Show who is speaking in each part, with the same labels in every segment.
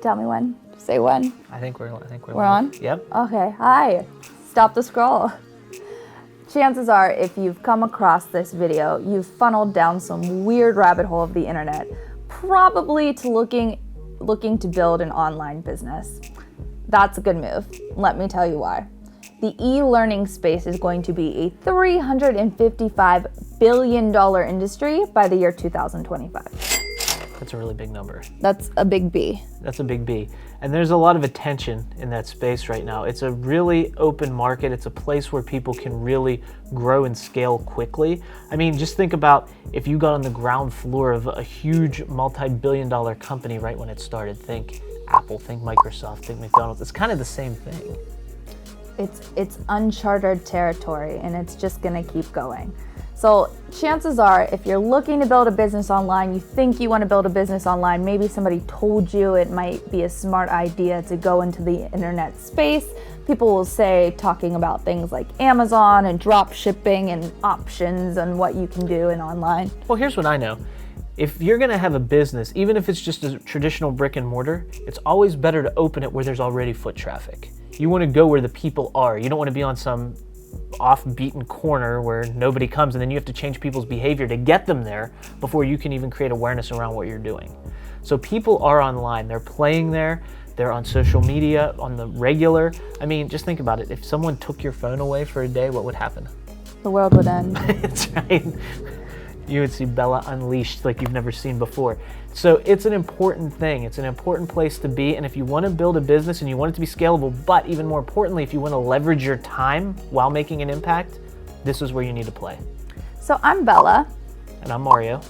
Speaker 1: Tell me when. Say when.
Speaker 2: I think we're
Speaker 1: We're on?
Speaker 2: Yep.
Speaker 1: Okay, hi. Stop the scroll. Chances are, if you've come across this video, you've funneled down some weird rabbit hole of the internet, probably to looking to build an online business. That's a good move. Let me tell you why. The e-learning space is going to be a $355 billion industry by the year 2025.
Speaker 2: That's a really big number.
Speaker 1: That's a big B.
Speaker 2: That's a big B. And there's a lot of attention in that space right now. It's a really open market. It's a place where people can really grow and scale quickly. I mean, just think about if you got on the ground floor of a huge multi-billion-dollar company right when it started. Think Apple, think Microsoft, think McDonald's. It's kind of the same thing.
Speaker 1: It's uncharted territory, and it's just gonna keep going. So chances are, if you're looking to build a business online, you think you want to build a business online, maybe somebody told you it might be a smart idea to go into the internet space. People will say, talking about things like Amazon and drop shipping and options and what you can do in online.
Speaker 2: Well, here's what I know. If you're gonna have a business, even if it's just a traditional brick and mortar, it's always better to open it where there's already foot traffic. You wanna go where the people are. You don't wanna be on some off-beaten corner where nobody comes, and then you have to change people's behavior to get them there before you can even create awareness around what you're doing. So people are online, they're playing there, they're on social media, on the regular. I mean, just think about it. If someone took your phone away for a day, what would happen?
Speaker 1: The world would end.
Speaker 2: That's right. You would see Bella unleashed like you've never seen before. So it's an important thing. It's an important place to be. And if you want to build a business and you want it to be scalable, but even more importantly, if you want to leverage your time while making an impact, this is where you need to play.
Speaker 1: So I'm Bella.
Speaker 2: And I'm Mario.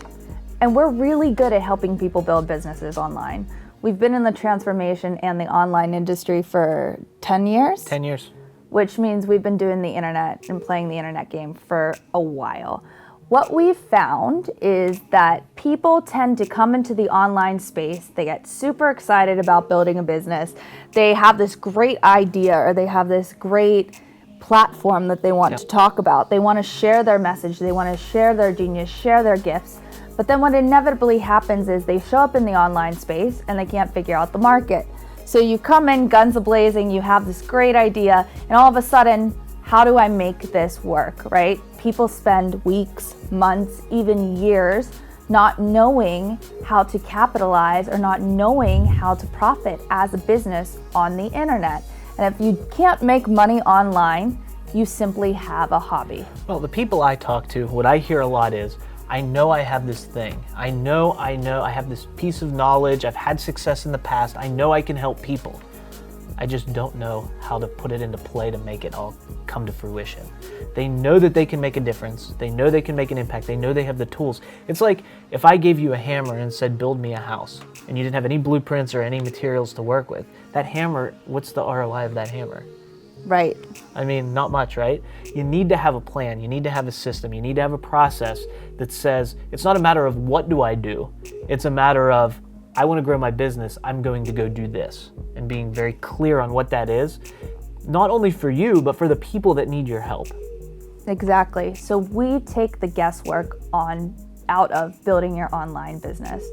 Speaker 1: And we're really good at helping people build businesses online. We've been in the transformation and the online industry for 10 years.
Speaker 2: 10 years.
Speaker 1: Which means we've been doing the internet and playing the internet game for a while. What we've found is that people tend to come into the online space, they get super excited about building a business, they have this great idea or they have this great platform that they want to talk about. They want to share their message, they want to share their genius, share their gifts. But then what inevitably happens is they show up in the online space and they can't figure out the market. So you come in guns a-blazing, you have this great idea, and all of a sudden, how do I make this work, right? People spend weeks, months, even years not knowing how to capitalize or not knowing how to profit as a business on the internet. And if you can't make money online, you simply have a hobby.
Speaker 2: Well, the people I talk to, what I hear a lot is, I know I have this thing. I know I have this piece of knowledge. I've had success in the past. I know I can help people. I just don't know how to put it into play to make it all come to fruition. They know that they can make a difference. They know they can make an impact. They know they have the tools. It's like if I gave you a hammer and said, build me a house, and you didn't have any blueprints or any materials to work with, that hammer, what's the ROI of that hammer?
Speaker 1: Right.
Speaker 2: I mean, not much, right? You need to have a plan. You need to have a system. You need to have a process that says, it's not a matter of what do I do? It's a matter of, I want to grow my business, I'm going to go do this. And being very clear on what that is, not only for you, but for the people that need your help.
Speaker 1: Exactly. So we take the guesswork out of building your online business.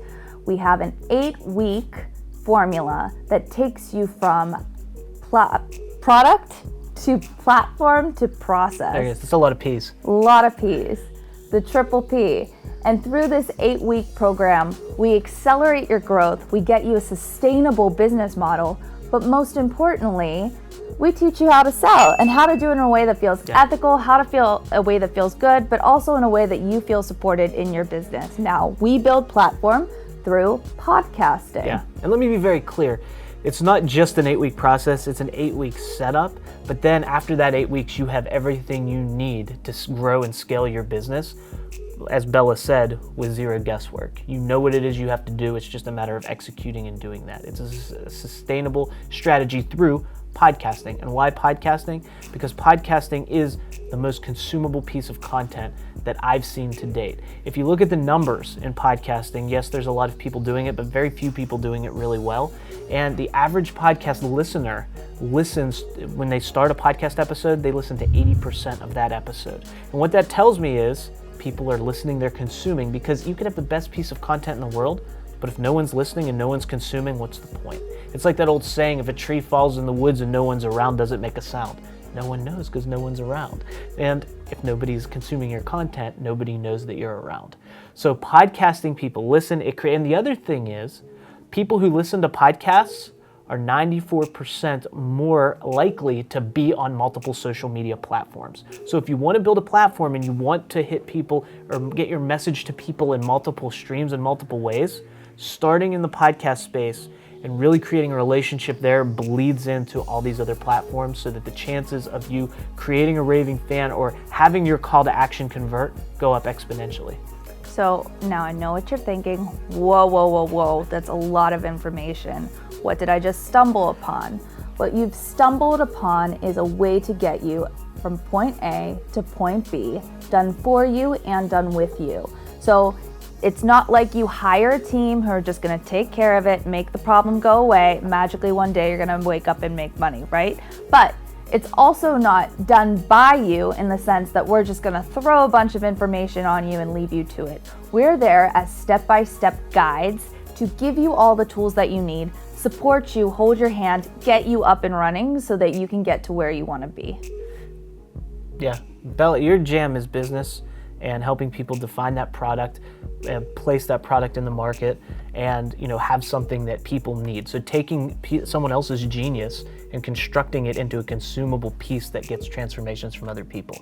Speaker 1: We have an 8-week formula that takes you from product to platform to process.
Speaker 2: There it is. It's a lot of P's.
Speaker 1: A lot of P's. The triple P. And through this 8-week program, we accelerate your growth, we get you a sustainable business model, but most importantly, we teach you how to sell and how to do it in a way that feels ethical, how to feel a way that feels good, but also in a way that you feel supported in your business. Now, we build platform through podcasting.
Speaker 2: Yeah, and let me be very clear. It's not just an 8-week process, it's an 8-week setup, but then after that 8 weeks, you have everything you need to grow and scale your business. As Bella said, with zero guesswork. You know what it is you have to do, it's just a matter of executing and doing that. It's a sustainable strategy through podcasting. And why podcasting? Because podcasting is the most consumable piece of content that I've seen to date. If you look at the numbers in podcasting, yes, there's a lot of people doing it, but very few people doing it really well. And the average podcast listener listens, when they start a podcast episode, they listen to 80% of that episode. And what that tells me is people are listening, they're consuming, because you can have the best piece of content in the world, but if no one's listening and no one's consuming, what's the point? It's like that old saying, if a tree falls in the woods and no one's around, does it make a sound? No one knows because no one's around. And if nobody's consuming your content, nobody knows that you're around. So podcasting, people listen, and the other thing is, people who listen to podcasts are 94% more likely to be on multiple social media platforms. So if you want to build a platform and you want to hit people or get your message to people in multiple streams in multiple ways, starting in the podcast space and really creating a relationship there bleeds into all these other platforms, so that the chances of you creating a raving fan or having your call to action convert go up exponentially.
Speaker 1: So now I know what you're thinking. Whoa, that's a lot of information. What did I just stumble upon? What you've stumbled upon is a way to get you from point A to point B, done for you and done with you. So it's not like you hire a team who are just gonna take care of it, make the problem go away, magically one day you're gonna wake up and make money, right? But it's also not done by you in the sense that we're just gonna throw a bunch of information on you and leave you to it. We're there as step-by-step guides to give you all the tools that you need, support you, hold your hand, get you up and running so that you can get to where you wanna be.
Speaker 2: Yeah, Bella, your jam is business and helping people define that product and place that product in the market and have something that people need. So taking someone else's genius and constructing it into a consumable piece that gets transformations from other people.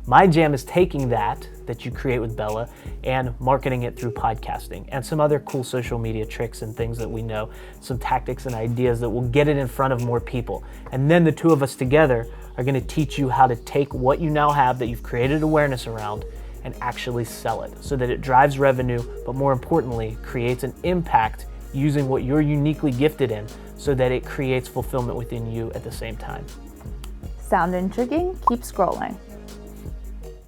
Speaker 2: My jam is taking that you create with Bella and marketing it through podcasting and some other cool social media tricks and things that we know, some tactics and ideas that will get it in front of more people. And then the two of us together are gonna teach you how to take what you now have that you've created awareness around and actually sell it so that it drives revenue, but more importantly, creates an impact using what you're uniquely gifted in so that it creates fulfillment within you at the same time.
Speaker 1: Sound intriguing? Keep scrolling.